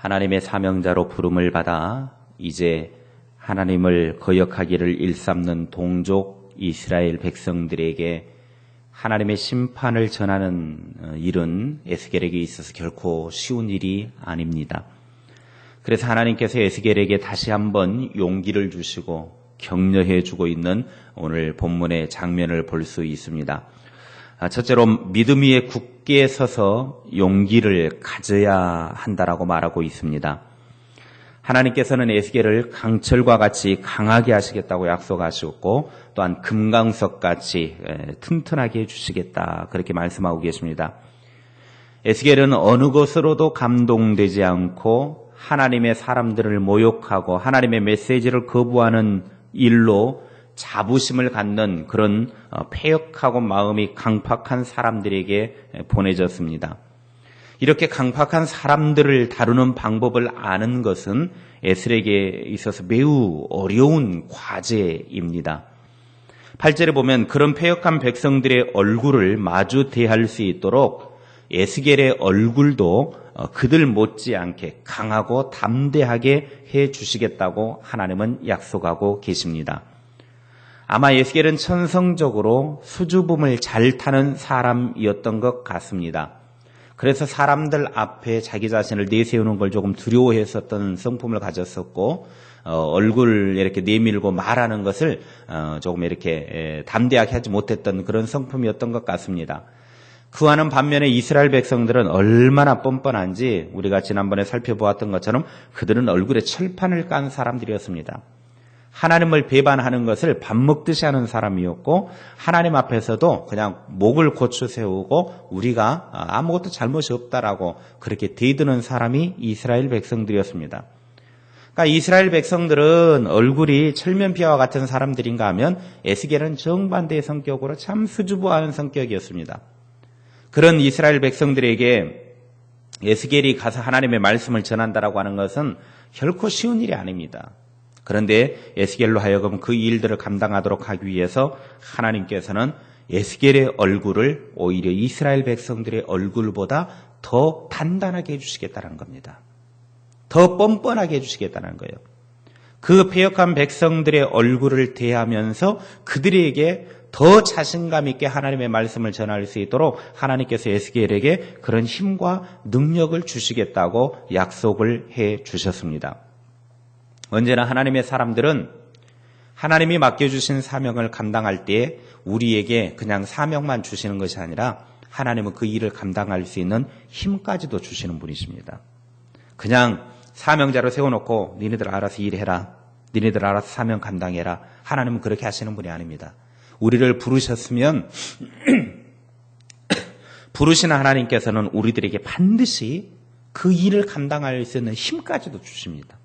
하나님의 사명자로 부름을 받아 이제 하나님을 거역하기를 일삼는 동족 이스라엘 백성들에게 하나님의 심판을 전하는 일은 에스겔에게 있어서 결코 쉬운 일이 아닙니다. 그래서 하나님께서 에스겔에게 다시 한번 용기를 주시고 격려해 주고 있는 오늘 본문의 장면을 볼 수 있습니다. 첫째로 믿음 위에 굳게 서서 용기를 가져야 한다라고 말하고 있습니다. 하나님께서는 에스겔을 강철과 같이 강하게 하시겠다고 약속하셨고 또한 금강석같이 튼튼하게 해주시겠다 그렇게 말씀하고 계십니다. 에스겔은 어느 것으로도 감동되지 않고 하나님의 사람들을 모욕하고 하나님의 메시지를 거부하는 일로 자부심을 갖는 그런 패역하고 마음이 강팍한 사람들에게 보내졌습니다. 이렇게 강팍한 사람들을 다루는 방법을 아는 것은 에스겔에게 있어서 매우 어려운 과제입니다. 8절에 보면 그런 패역한 백성들의 얼굴을 마주 대할 수 있도록 에스겔의 얼굴도 그들 못지않게 강하고 담대하게 해 주시겠다고 하나님은 약속하고 계십니다. 아마 에스겔은 천성적으로 수줍음을 잘 타는 사람이었던 것 같습니다. 그래서 사람들 앞에 자기 자신을 내세우는 걸 조금 두려워했었던 성품을 가졌었고 얼굴을 이렇게 내밀고 말하는 것을 조금 이렇게 담대하게 하지 못했던 그런 성품이었던 것 같습니다. 그와는 반면에 이스라엘 백성들은 얼마나 뻔뻔한지 우리가 지난번에 살펴보았던 것처럼 그들은 얼굴에 철판을 깐 사람들이었습니다. 하나님을 배반하는 것을 밥 먹듯이 하는 사람이었고 하나님 앞에서도 그냥 목을 고추 세우고 우리가 아무것도 잘못이 없다라고 그렇게 대드는 사람이 이스라엘 백성들이었습니다. 그러니까 이스라엘 백성들은 얼굴이 철면피와 같은 사람들인가 하면 에스겔은 정반대의 성격으로 참 수줍어하는 성격이었습니다. 그런 이스라엘 백성들에게 에스겔이 가서 하나님의 말씀을 전한다라고 하는 것은 결코 쉬운 일이 아닙니다. 그런데 에스겔로 하여금 그 일들을 감당하도록 하기 위해서 하나님께서는 에스겔의 얼굴을 오히려 이스라엘 백성들의 얼굴보다 더 단단하게 해주시겠다는 겁니다. 더 뻔뻔하게 해주시겠다는 거예요. 그 패역한 백성들의 얼굴을 대하면서 그들에게 더 자신감 있게 하나님의 말씀을 전할 수 있도록 하나님께서 에스겔에게 그런 힘과 능력을 주시겠다고 약속을 해 주셨습니다. 언제나 하나님의 사람들은 하나님이 맡겨주신 사명을 감당할 때에 우리에게 그냥 사명만 주시는 것이 아니라 하나님은 그 일을 감당할 수 있는 힘까지도 주시는 분이십니다. 그냥 사명자로 세워놓고 니네들 알아서 일해라. 니네들 알아서 사명 감당해라. 하나님은 그렇게 하시는 분이 아닙니다. 우리를 부르셨으면 부르시는 하나님께서는 우리들에게 반드시 그 일을 감당할 수 있는 힘까지도 주십니다.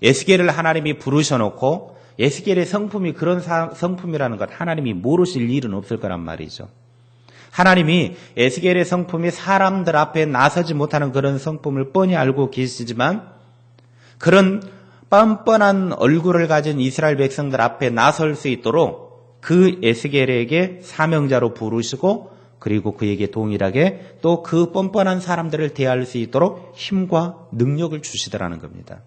에스겔을 하나님이 부르셔놓고 에스겔의 성품이 그런 성품이라는 것 하나님이 모르실 일은 없을 거란 말이죠. 하나님이 에스겔의 성품이 사람들 앞에 나서지 못하는 그런 성품을 뻔히 알고 계시지만 그런 뻔뻔한 얼굴을 가진 이스라엘 백성들 앞에 나설 수 있도록 그 에스겔에게 사명자로 부르시고 그리고 그에게 동일하게 또 그 뻔뻔한 사람들을 대할 수 있도록 힘과 능력을 주시더라는 겁니다.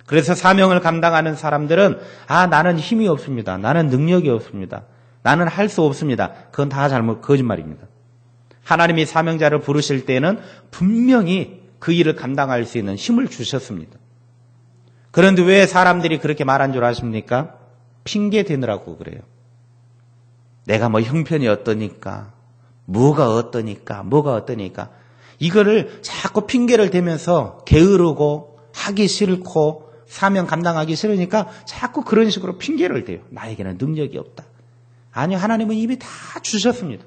그래서 사명을 감당하는 사람들은 나는 힘이 없습니다. 나는 능력이 없습니다. 나는 할 수 없습니다. 그건 다 거짓말입니다. 하나님이 사명자를 부르실 때는 분명히 그 일을 감당할 수 있는 힘을 주셨습니다. 그런데 왜 사람들이 그렇게 말한 줄 아십니까? 핑계 대느라고 그래요. 내가 뭐 형편이 어떠니까, 뭐가 어떠니까. 이거를 자꾸 핑계를 대면서 게으르고 하기 싫고 사명 감당하기 싫으니까 자꾸 그런 식으로 핑계를 대요. 나에게는 능력이 없다. 아니요, 하나님은 이미 다 주셨습니다.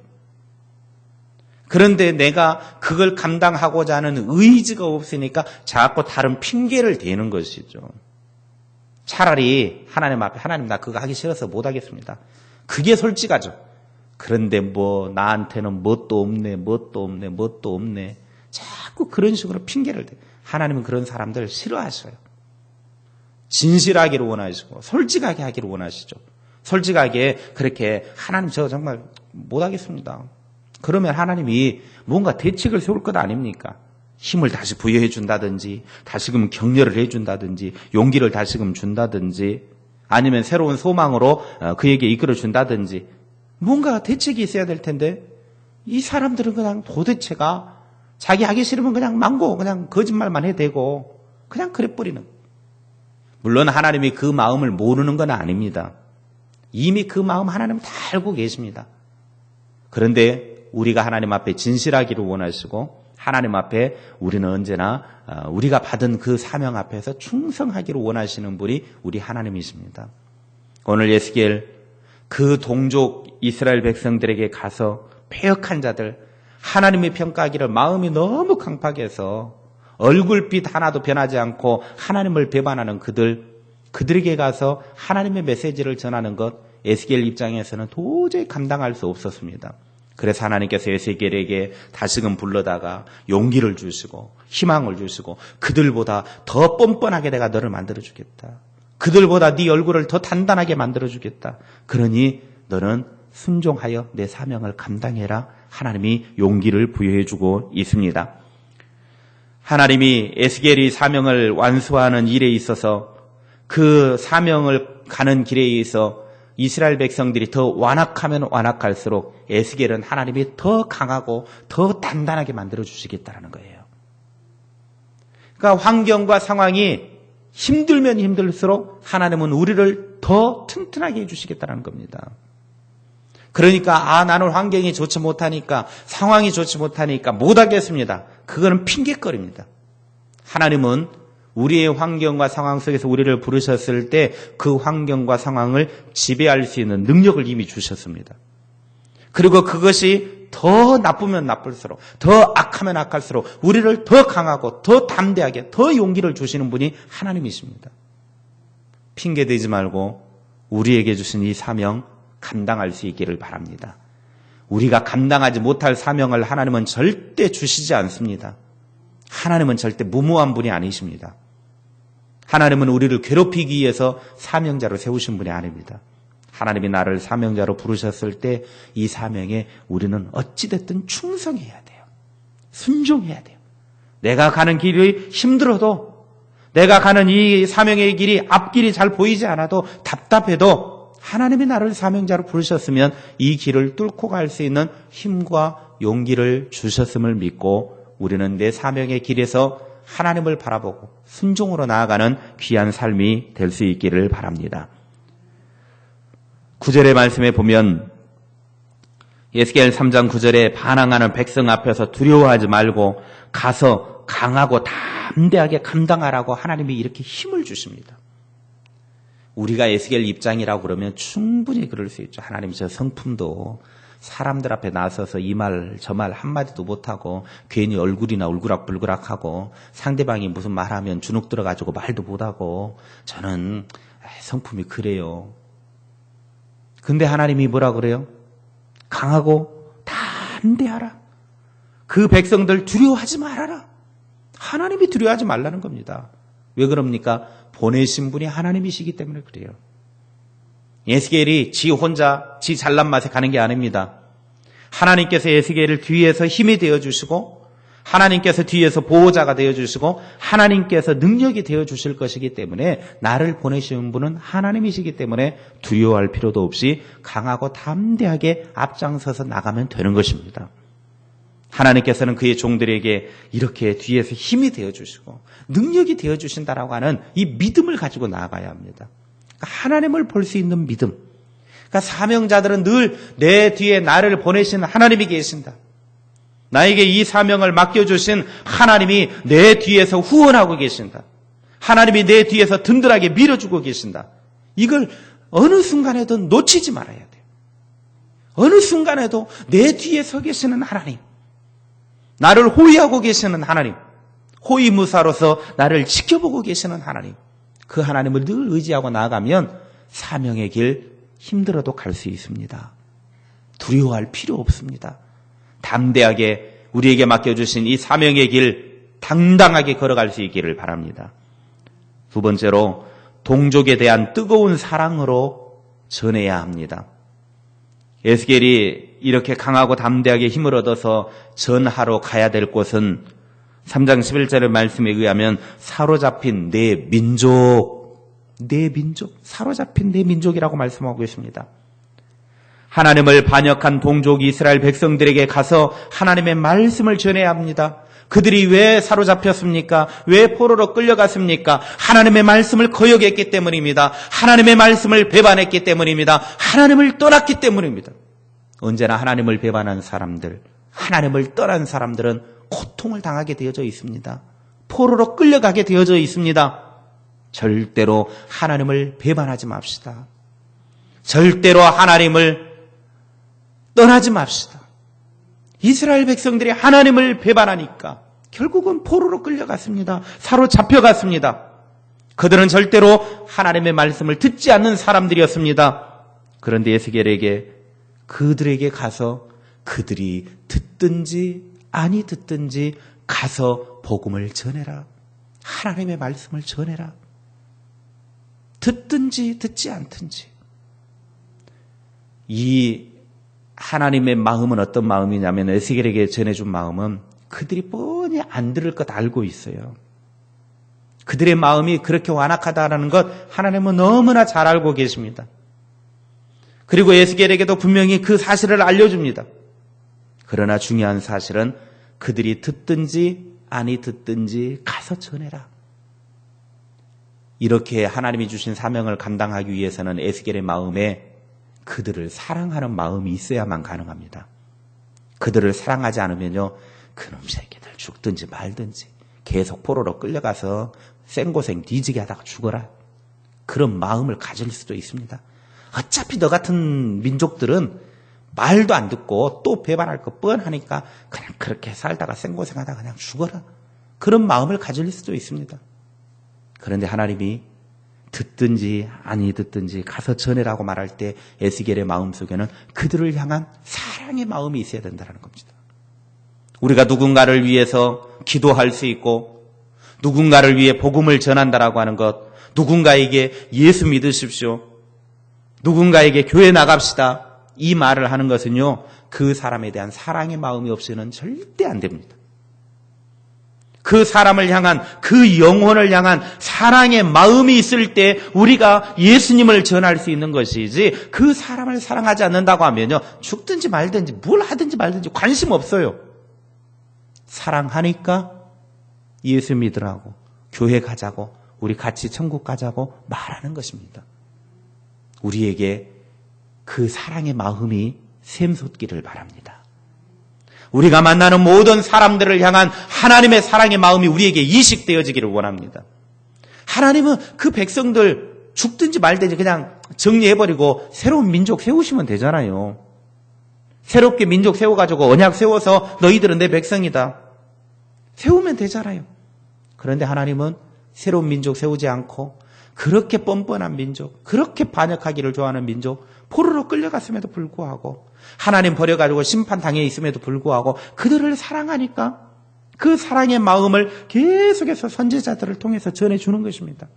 그런데 내가 그걸 감당하고자 하는 의지가 없으니까 자꾸 다른 핑계를 대는 것이죠. 차라리 하나님 앞에 하나님 나 그거 하기 싫어서 못하겠습니다. 그게 솔직하죠. 그런데 뭐 나한테는 뭣도 없네. 자꾸 그런 식으로 핑계를 대요. 하나님은 그런 사람들 싫어하셔요. 진실하기를 원하시고 솔직하게 하기를 원하시죠. 솔직하게 그렇게 하나님 저 정말 못하겠습니다. 그러면 하나님이 뭔가 대책을 세울 것 아닙니까? 힘을 다시 부여해 준다든지, 다시금 격려를 해 준다든지, 용기를 다시금 준다든지, 아니면 새로운 소망으로 그에게 이끌어 준다든지, 뭔가 대책이 있어야 될 텐데, 이 사람들은 그냥 도대체가 자기 하기 싫으면 그냥 망고, 그냥 거짓말만 해대고, 그냥 그래 버리는. 물론 하나님이 그 마음을 모르는 건 아닙니다. 이미 그 마음 하나님 다 알고 계십니다. 그런데 우리가 하나님 앞에 진실하기를 원하시고, 하나님 앞에 우리는 언제나 우리가 받은 그 사명 앞에서 충성하기를 원하시는 분이 우리 하나님이십니다. 오늘 에스겔 그 동족 이스라엘 백성들에게 가서 패역한 자들, 하나님이 평가하기를 마음이 너무 강팍해서 얼굴빛 하나도 변하지 않고 하나님을 배반하는 그들에게 가서 하나님의 메시지를 전하는 것, 에스겔 입장에서는 도저히 감당할 수 없었습니다. 그래서 하나님께서 에스겔에게 다시금 불러다가 용기를 주시고 희망을 주시고, 그들보다 더 뻔뻔하게 내가 너를 만들어주겠다. 그들보다 네 얼굴을 더 단단하게 만들어주겠다. 그러니 너는 순종하여 내 사명을 감당해라. 하나님이 용기를 부여해주고 있습니다. 하나님이 에스겔이 사명을 완수하는 일에 있어서, 그 사명을 가는 길에 있어 이스라엘 백성들이 더 완악하면 완악할수록 에스겔은 하나님이 더 강하고 더 단단하게 만들어주시겠다는 거예요. 그러니까 환경과 상황이 힘들면 힘들수록 하나님은 우리를 더 튼튼하게 해주시겠다는 겁니다. 그러니까 나는 환경이 좋지 못하니까, 상황이 좋지 못하니까 못하겠습니다. 그거는 핑계거리입니다. 하나님은 우리의 환경과 상황 속에서 우리를 부르셨을 때 그 환경과 상황을 지배할 수 있는 능력을 이미 주셨습니다. 그리고 그것이 더 나쁘면 나쁠수록, 더 악하면 악할수록 우리를 더 강하고 더 담대하게, 더 용기를 주시는 분이 하나님이십니다. 핑계대지 말고 우리에게 주신 이 사명 감당할 수 있기를 바랍니다. 우리가 감당하지 못할 사명을 하나님은 절대 주시지 않습니다. 하나님은 절대 무모한 분이 아니십니다. 하나님은 우리를 괴롭히기 위해서 사명자로 세우신 분이 아닙니다. 하나님이 나를 사명자로 부르셨을 때 이 사명에 우리는 어찌됐든 충성해야 돼요. 순종해야 돼요. 내가 가는 길이 힘들어도, 내가 가는 이 사명의 길이 앞길이 잘 보이지 않아도, 답답해도 하나님이 나를 사명자로 부르셨으면 이 길을 뚫고 갈 수 있는 힘과 용기를 주셨음을 믿고, 우리는 내 사명의 길에서 하나님을 바라보고 순종으로 나아가는 귀한 삶이 될 수 있기를 바랍니다. 9절의 말씀에 보면 에스겔 3장 9절에 반항하는 백성 앞에서 두려워하지 말고 가서 강하고 담대하게 감당하라고 하나님이 이렇게 힘을 주십니다. 우리가 에스겔 입장이라고 그러면 충분히 그럴 수 있죠. 하나님, 저 성품도 사람들 앞에 나서서 이 말 저 말 한마디도 못하고 괜히 얼굴이나 울그락불그락하고 상대방이 무슨 말하면 주눅 들어가지고 말도 못하고 저는 성품이 그래요. 근데 하나님이 뭐라 그래요? 강하고 담대하라. 그 백성들 두려워하지 말아라. 하나님이 두려워하지 말라는 겁니다. 왜 그럽니까? 보내신 분이 하나님이시기 때문에 그래요. 에스겔이 지 혼자 지 잘난 맛에 가는 게 아닙니다. 하나님께서 에스겔을 뒤에서 힘이 되어주시고, 하나님께서 뒤에서 보호자가 되어주시고, 하나님께서 능력이 되어주실 것이기 때문에, 나를 보내시는 분은 하나님이시기 때문에 두려워할 필요도 없이 강하고 담대하게 앞장서서 나가면 되는 것입니다. 하나님께서는 그의 종들에게 이렇게 뒤에서 힘이 되어주시고 능력이 되어주신다라고 하는 이 믿음을 가지고 나아가야 합니다. 하나님을 볼 수 있는 믿음. 그러니까 사명자들은 늘 내 뒤에 나를 보내신 하나님이 계신다. 나에게 이 사명을 맡겨주신 하나님이 내 뒤에서 후원하고 계신다. 하나님이 내 뒤에서 든든하게 밀어주고 계신다. 이걸 어느 순간에도 놓치지 말아야 돼요. 어느 순간에도 내 뒤에 서 계시는 하나님, 나를 호위하고 계시는 하나님, 호위무사로서 나를 지켜보고 계시는 하나님, 그 하나님을 늘 의지하고 나아가면 사명의 길 힘들어도 갈 수 있습니다. 두려워할 필요 없습니다. 담대하게 우리에게 맡겨주신 이 사명의 길 당당하게 걸어갈 수 있기를 바랍니다. 두 번째로 동족에 대한 뜨거운 사랑으로 전해야 합니다. 에스겔이 이렇게 강하고 담대하게 힘을 얻어서 전하러 가야 될 곳은 3장 11절의 말씀에 의하면 사로잡힌 내 민족, 사로잡힌 내 민족이라고 말씀하고 계십니다. 하나님을 반역한 동족 이스라엘 백성들에게 가서 하나님의 말씀을 전해야 합니다. 그들이 왜 사로잡혔습니까? 왜 포로로 끌려갔습니까? 하나님의 말씀을 거역했기 때문입니다. 하나님의 말씀을 배반했기 때문입니다. 하나님을 떠났기 때문입니다. 언제나 하나님을 배반한 사람들, 하나님을 떠난 사람들은 고통을 당하게 되어져 있습니다. 포로로 끌려가게 되어져 있습니다. 절대로 하나님을 배반하지 맙시다. 절대로 하나님을 떠나지 맙시다. 이스라엘 백성들이 하나님을 배반하니까 결국은 포로로 끌려갔습니다. 사로잡혀갔습니다. 그들은 절대로 하나님의 말씀을 듣지 않는 사람들이었습니다. 그런데 에스겔에게 그들에게 가서 그들이 듣든지 아니 듣든지 가서 복음을 전해라. 하나님의 말씀을 전해라. 듣든지 듣지 않든지. 이 하나님의 마음은 어떤 마음이냐면 에스겔에게 전해준 마음은 그들이 뻔히 안 들을 것 알고 있어요. 그들의 마음이 그렇게 완악하다는 것 하나님은 너무나 잘 알고 계십니다. 그리고 에스겔에게도 분명히 그 사실을 알려줍니다. 그러나 중요한 사실은 그들이 듣든지 아니 듣든지 가서 전해라. 이렇게 하나님이 주신 사명을 감당하기 위해서는 에스겔의 마음에 그들을 사랑하는 마음이 있어야만 가능합니다. 그들을 사랑하지 않으면요, 그놈 새끼들 죽든지 말든지 계속 포로로 끌려가서 생고생 뒤지게 하다가 죽어라. 그런 마음을 가질 수도 있습니다. 어차피 너 같은 민족들은 말도 안 듣고 또 배반할 거 뻔하니까 그냥 그렇게 살다가 생고생하다가 그냥 죽어라. 그런 마음을 가질 수도 있습니다. 그런데 하나님이 듣든지 아니 듣든지 가서 전해라고 말할 때 에스겔의 마음속에는 그들을 향한 사랑의 마음이 있어야 된다는 겁니다. 우리가 누군가를 위해서 기도할 수 있고 누군가를 위해 복음을 전한다라고 하는 것, 누군가에게 예수 믿으십시오, 누군가에게 교회 나갑시다, 이 말을 하는 것은요, 그 사람에 대한 사랑의 마음이 없이는 절대 안 됩니다. 그 사람을 향한, 그 영혼을 향한 사랑의 마음이 있을 때 우리가 예수님을 전할 수 있는 것이지, 그 사람을 사랑하지 않는다고 하면요, 죽든지 말든지 뭘 하든지 말든지 관심 없어요. 사랑하니까 예수 믿으라고, 교회 가자고, 우리 같이 천국 가자고 말하는 것입니다. 우리에게 그 사랑의 마음이 샘솟기를 바랍니다. 우리가 만나는 모든 사람들을 향한 하나님의 사랑의 마음이 우리에게 이식되어지기를 원합니다. 하나님은 그 백성들 죽든지 말든지 그냥 정리해버리고 새로운 민족 세우시면 되잖아요. 새롭게 민족 세워가지고 언약 세워서 너희들은 내 백성이다. 세우면 되잖아요. 그런데 하나님은 새로운 민족 세우지 않고 그렇게 뻔뻔한 민족, 그렇게 반역하기를 좋아하는 민족, 포로로 끌려갔음에도 불구하고 하나님 버려가지고 심판당해 있음에도 불구하고 그들을 사랑하니까 그 사랑의 마음을 계속해서 선지자들을 통해서 전해주는 것입니다.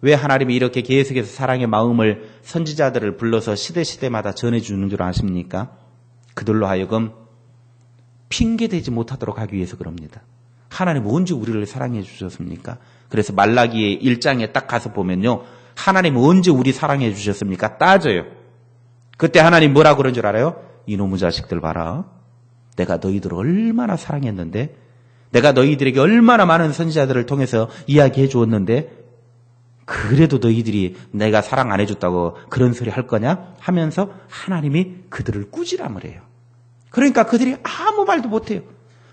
왜 하나님이 이렇게 계속해서 사랑의 마음을 선지자들을 불러서 시대시대마다 전해주는 줄 아십니까? 그들로 하여금 핑계대지 못하도록 하기 위해서 그럽니다. 하나님 언제 우리를 사랑해 주셨습니까? 그래서 말라기 1장에 딱 가서 보면요, 하나님 언제 우리 사랑해 주셨습니까? 따져요. 그때 하나님 뭐라고 그런 줄 알아요? 이놈의 자식들 봐라. 내가 너희들을 얼마나 사랑했는데, 내가 너희들에게 얼마나 많은 선지자들을 통해서 이야기해 주었는데, 그래도 너희들이 내가 사랑 안 해줬다고 그런 소리 할 거냐? 하면서 하나님이 그들을 꾸지람을 해요. 그러니까 그들이 아무 말도 못해요.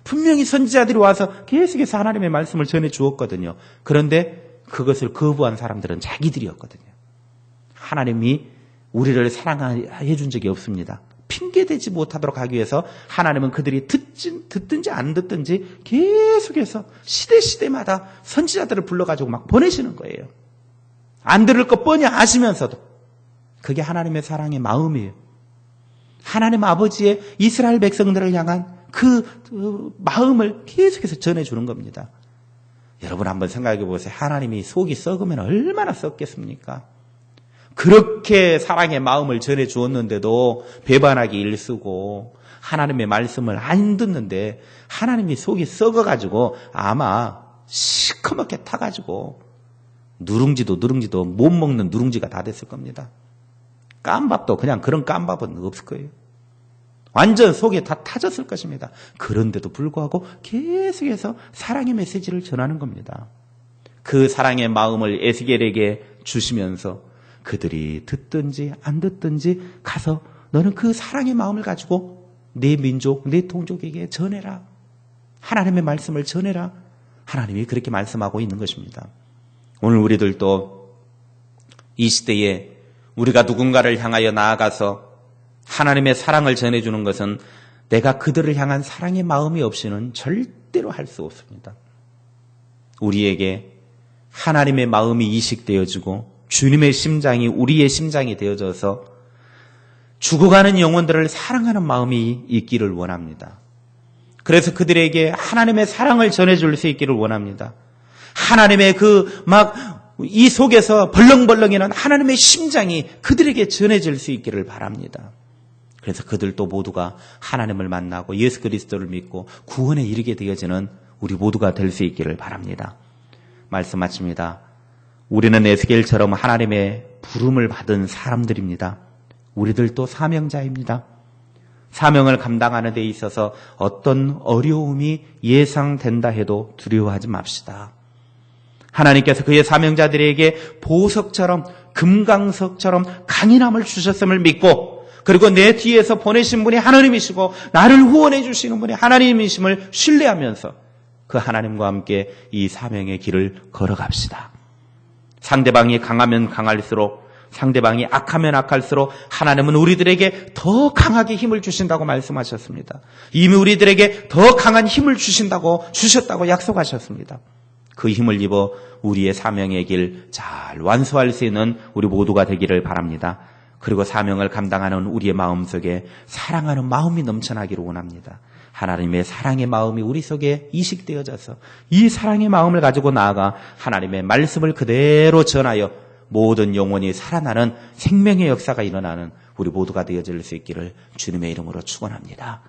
분명히 선지자들이 와서 계속해서 하나님의 말씀을 전해 주었거든요. 그런데 그것을 거부한 사람들은 자기들이었거든요. 하나님이 우리를 사랑해 준 적이 없습니다. 핑계대지 못하도록 하기 위해서 하나님은 그들이 듣든지 안 듣든지 계속해서 시대시대마다 선지자들을 불러가지고 막 보내시는 거예요. 안 들을 거 뻔히 아시면서도. 그게 하나님의 사랑의 마음이에요. 하나님 아버지의 이스라엘 백성들을 향한 그 마음을 계속해서 전해주는 겁니다. 여러분 한번 생각해 보세요. 하나님이 속이 썩으면 얼마나 썩겠습니까? 그렇게 사랑의 마음을 전해주었는데도 배반하기 일쑤고 하나님의 말씀을 안 듣는데 하나님이 속이 썩어가지고 아마 시커멓게 타가지고 누룽지도 못 먹는 누룽지가 다 됐을 겁니다. 깜밥도 그냥 그런 깜밥은 없을 거예요. 완전 속에 다 타졌을 것입니다. 그런데도 불구하고 계속해서 사랑의 메시지를 전하는 겁니다. 그 사랑의 마음을 에스겔에게 주시면서 그들이 듣든지 안 듣든지 가서 너는 그 사랑의 마음을 가지고 내 민족, 내 동족에게 전해라. 하나님의 말씀을 전해라. 하나님이 그렇게 말씀하고 있는 것입니다. 오늘 우리들도 이 시대에 우리가 누군가를 향하여 나아가서 하나님의 사랑을 전해주는 것은 내가 그들을 향한 사랑의 마음이 없이는 절대로 할 수 없습니다. 우리에게 하나님의 마음이 이식되어지고 주님의 심장이 우리의 심장이 되어져서 죽어가는 영혼들을 사랑하는 마음이 있기를 원합니다. 그래서 그들에게 하나님의 사랑을 전해줄 수 있기를 원합니다. 하나님의 이 속에서 벌렁벌렁이는 하나님의 심장이 그들에게 전해질 수 있기를 바랍니다. 그래서 그들도 모두가 하나님을 만나고 예수 그리스도를 믿고 구원에 이르게 되어지는 우리 모두가 될 수 있기를 바랍니다. 말씀 마칩니다. 우리는 에스겔처럼 하나님의 부름을 받은 사람들입니다. 우리들도 사명자입니다. 사명을 감당하는 데 있어서 어떤 어려움이 예상된다 해도 두려워하지 맙시다. 하나님께서 그의 사명자들에게 보석처럼 금강석처럼 강인함을 주셨음을 믿고 그리고 내 뒤에서 보내신 분이 하나님이시고 나를 후원해 주시는 분이 하나님이심을 신뢰하면서 그 하나님과 함께 이 사명의 길을 걸어갑시다. 상대방이 강하면 강할수록 상대방이 악하면 악할수록 하나님은 우리들에게 더 강하게 힘을 주신다고 말씀하셨습니다. 이미 우리들에게 더 강한 힘을 주셨다고 약속하셨습니다. 그 힘을 입어 우리의 사명의 길 잘 완수할 수 있는 우리 모두가 되기를 바랍니다. 그리고 사명을 감당하는 우리의 마음속에 사랑하는 마음이 넘쳐나기를 원합니다. 하나님의 사랑의 마음이 우리 속에 이식되어져서 이 사랑의 마음을 가지고 나아가 하나님의 말씀을 그대로 전하여 모든 영혼이 살아나는 생명의 역사가 일어나는 우리 모두가 되어질 수 있기를 주님의 이름으로 축원합니다.